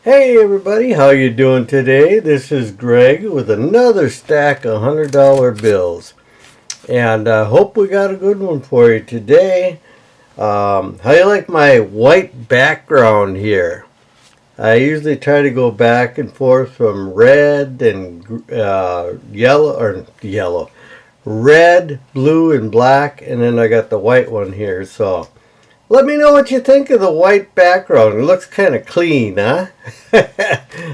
Hey everybody, how you doing today? This is Greg with another stack of $100 bills. And I hope we got a good one for you today. How you like my white background here? I usually try to go back and forth from red and yellow, red, blue, and black, and then I got the white one here. So let me know what you think of the white background. It looks kind of clean, huh?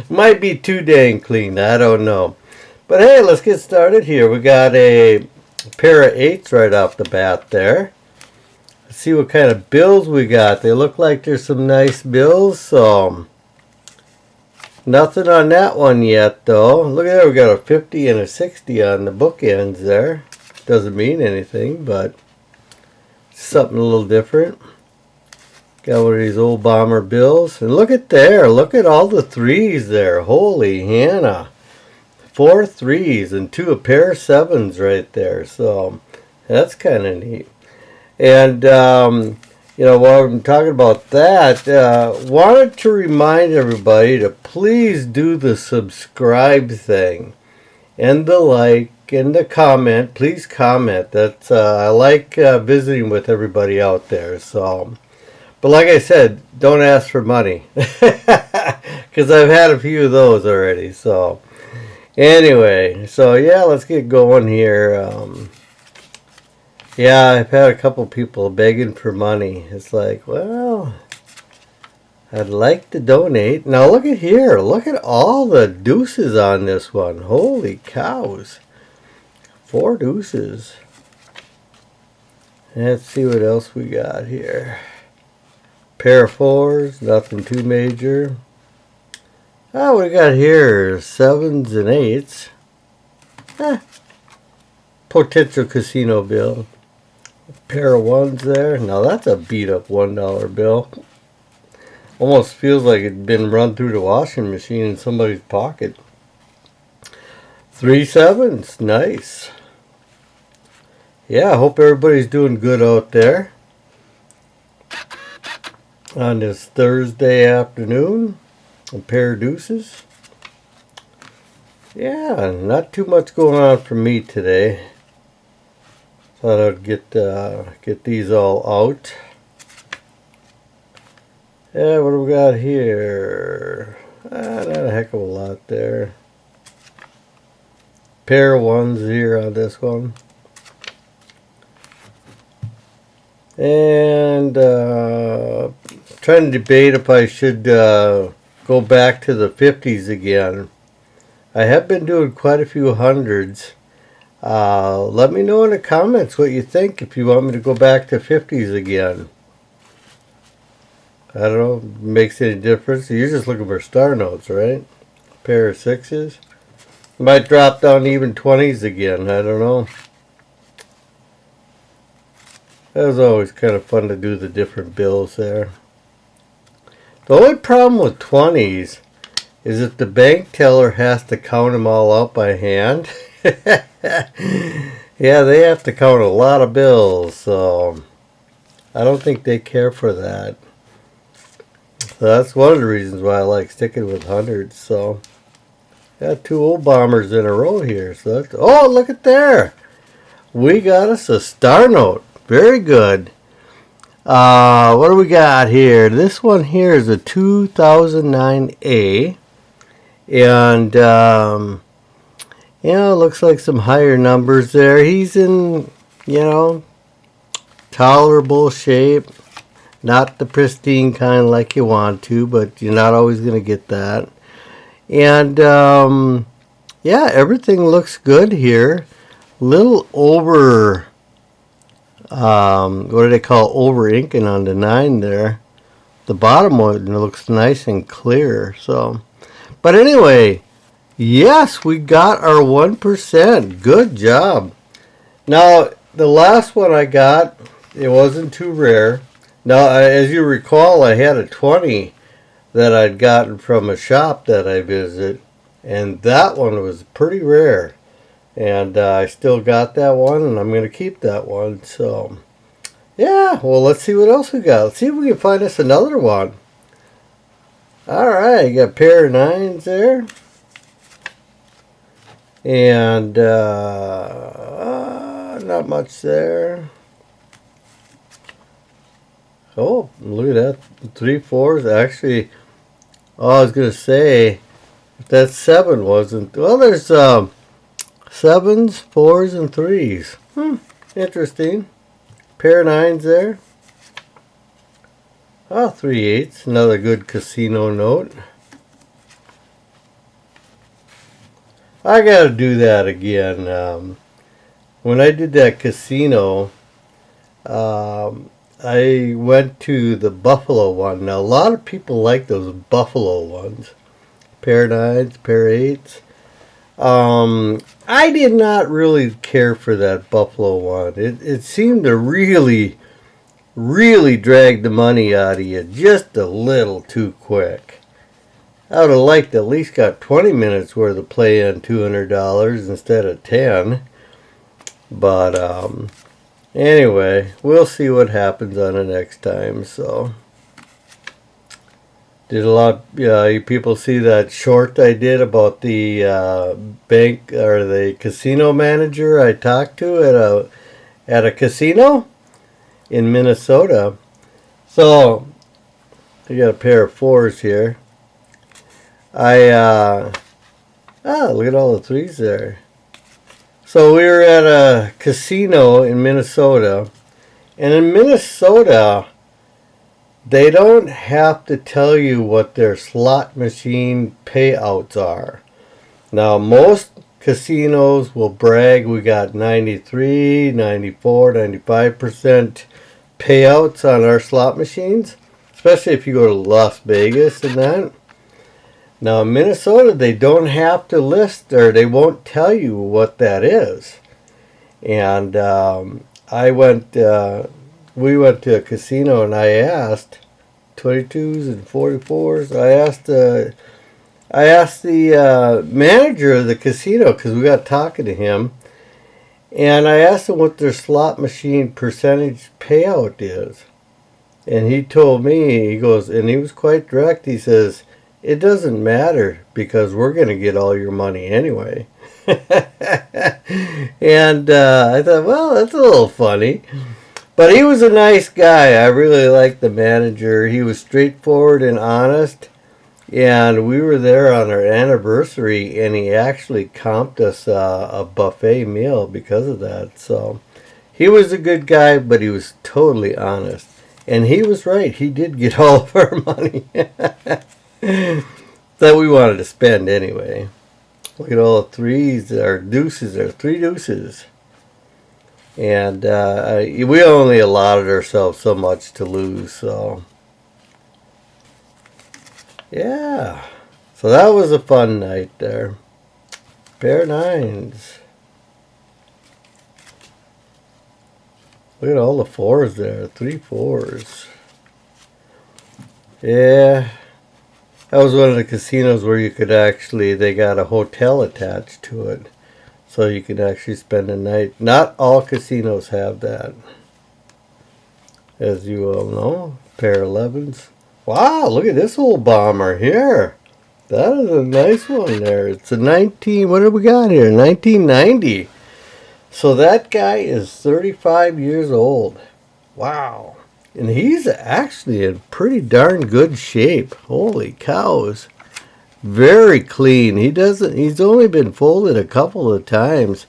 Might be too dang clean. I don't know. But hey, let's get started here. We got a pair of eights right off the bat there. Let's see what kind of bills we got. They look like there's some nice bills. So nothing on that one yet, though. Look at that. We got a 50 and a 60 on the bookends there. Doesn't mean anything, but something a little different. Got one of these old bomber bills. And look at there. Look at all the threes there. Holy Hannah. 4 threes and a pair of sevens right there. So that's kind of neat. And, while I'm talking about that, wanted to remind everybody to please do the subscribe thing. And the like and the comment. Please comment. That's I like visiting with everybody out there. So... But like I said, don't ask for money. Because I've had a few of those already. So, anyway. So, yeah, let's get going here. Yeah, I've had a couple people begging for money. It's like, well, I'd like to donate. Now, look at here. Look at all the deuces on this one. Holy cows. 4 deuces. Let's see what else we got here. Pair of 4s, nothing too major. Oh, what we got here? 7s and 8s. Potential casino bill. Pair of 1s there. Now that's a beat up $1 bill. Almost feels like it's been run through the washing machine in somebody's pocket. 3 7s, nice. Yeah, I hope everybody's doing good out there on this Thursday afternoon. A pair of deuces. Yeah, not too much going on for me today. Thought I'd get these all out. Yeah, what do we got here? Not a heck of a lot there. Pair of 1s here on this one. And trying to debate if I should go back to the 50s again. I have been doing quite a few hundreds. Let me know in the comments what you think if you want me to go back to 50s again. I don't know, makes any difference. You're just looking for star notes, right? Pair of 6s. Might drop down to even 20s again. I don't know. That was always kind of fun to do the different bills there. The only problem with 20s is if the bank teller has to count them all out by hand. Yeah, they have to count a lot of bills, so I don't think they care for that. So that's one of the reasons why I like sticking with hundreds. So got 2 old bombers in a row here. So that's, oh, look at there. We got us a star note. Very good. What do we got here? This one here is a 2009A. And, looks like some higher numbers there. He's in, tolerable shape. Not the pristine kind like you want to, but you're not always going to get that. And, yeah, everything looks good here. Little over... what do they call over inking on the 9 there? The bottom one looks nice and clear. So, but anyway, yes, we got our 1%. Good job. Now the last one I got, it wasn't too rare. Now, as you recall, I had a 20 that I'd gotten from a shop that I visit, and that one was pretty rare. And I still got that one, and I'm going to keep that one. So, yeah, well, let's see what else we got. Let's see if we can find us another one. All right, got a pair of 9s there. And not much there. Oh, look at that. 3 4s. Actually, I was going to say, if that 7 wasn't. Well, there's 7s, 4s, and 3s. Interesting. Pair of 9s there. 3 8s. Another good casino note. I got to do that again. When I did that casino, I went to the Buffalo one. Now, a lot of people like those Buffalo ones. Pair of 9s, pair of 8s. I did not really care for that Buffalo one. It seemed to really, really drag the money out of you just a little too quick. I would have liked at least got 20 minutes worth of play on $200 instead of 10. But anyway, we'll see what happens on the next time. So, did a lot. You people see that short I did about the bank or the casino manager I talked to at a casino in Minnesota. So, I got a pair of 4s here. Look at all the 3s there. So we were at a casino in Minnesota, and in Minnesota, they don't have to tell you what their slot machine payouts are. Now, most casinos will brag we got 93, 94, 95% payouts on our slot machines, especially if you go to Las Vegas and that. Now, in Minnesota, they don't have to list, or they won't tell you what that is. And we went to a casino, and I asked 22s and 44s. I asked the manager of the casino, because we got talking to him, and I asked him what their slot machine percentage payout is. And he told me, he goes, and he was quite direct, he says, it doesn't matter because we're going to get all your money anyway. And I thought, well, that's a little funny. But he was a nice guy. I really liked the manager. He was straightforward and honest. And we were there on our anniversary, and he actually comped us a buffet meal because of that. So he was a good guy, but he was totally honest. And he was right. He did get all of our money that we wanted to spend anyway. Look at all the 3s, or deuces, there 3 deuces. And we only allotted ourselves so much to lose, so yeah. So that was a fun night there. Pair of 9s. Look at all the 4s there, 3 4s. Yeah. That was one of the casinos where you could actually, they got a hotel attached to it. So you could actually spend a night. Not all casinos have that. As you all know. Pair of 11s. Wow, look at this old bomber here. That is a nice one there. It's a what do we got here? 1990. So that guy is 35 years old. Wow. And he's actually in pretty darn good shape. Holy cows. Very clean. He's only been folded a couple of times.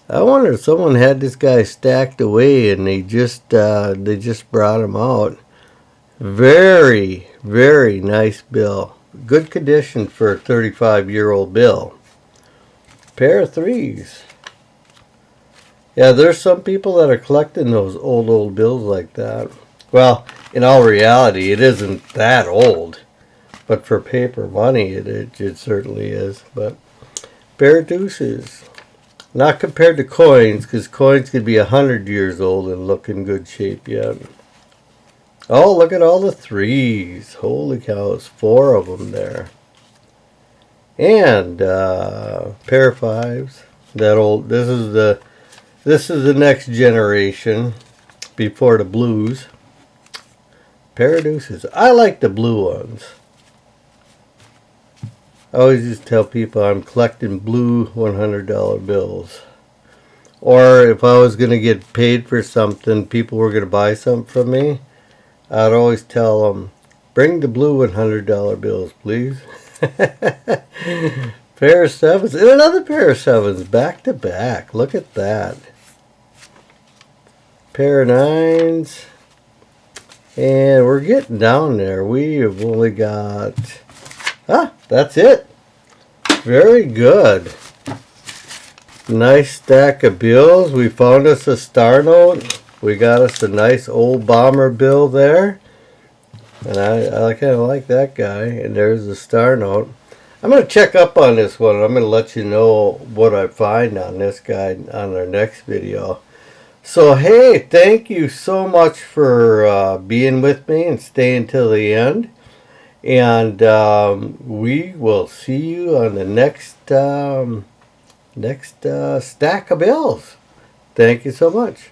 I wonder if someone had this guy stacked away and they just brought him out. Very, very nice bill. Good condition for a 35-year-old bill. Pair of 3s. Yeah, there's some people that are collecting those old bills like that. Well, in all reality, it isn't that old. But for paper money, it certainly is. But pair of deuces. Not compared to coins, because coins could be 100 years old and look in good shape yet. Oh, look at all the 3s. Holy cows, 4 of them there. And pair of 5s. That old. This is the next generation before the blues. Pair of deuces. I like the blue ones. I always just tell people I'm collecting blue $100 bills. Or if I was going to get paid for something, people were going to buy something from me, I'd always tell them, bring the blue $100 bills, please. Pair of sevens and another pair of sevens back to back. Look at that. Pair of nines. And we're getting down there. We have only got... that's it. Very good. Nice stack of bills. We found us a star note. We got us a nice old bomber bill there. And I kind of like that guy. And there's the star note. I'm going to check up on this one. I'm going to let you know what I find on this guy on our next video. So, hey, thank you so much for being with me and staying till the end. And we will see you on the next stack of bills. Thank you so much.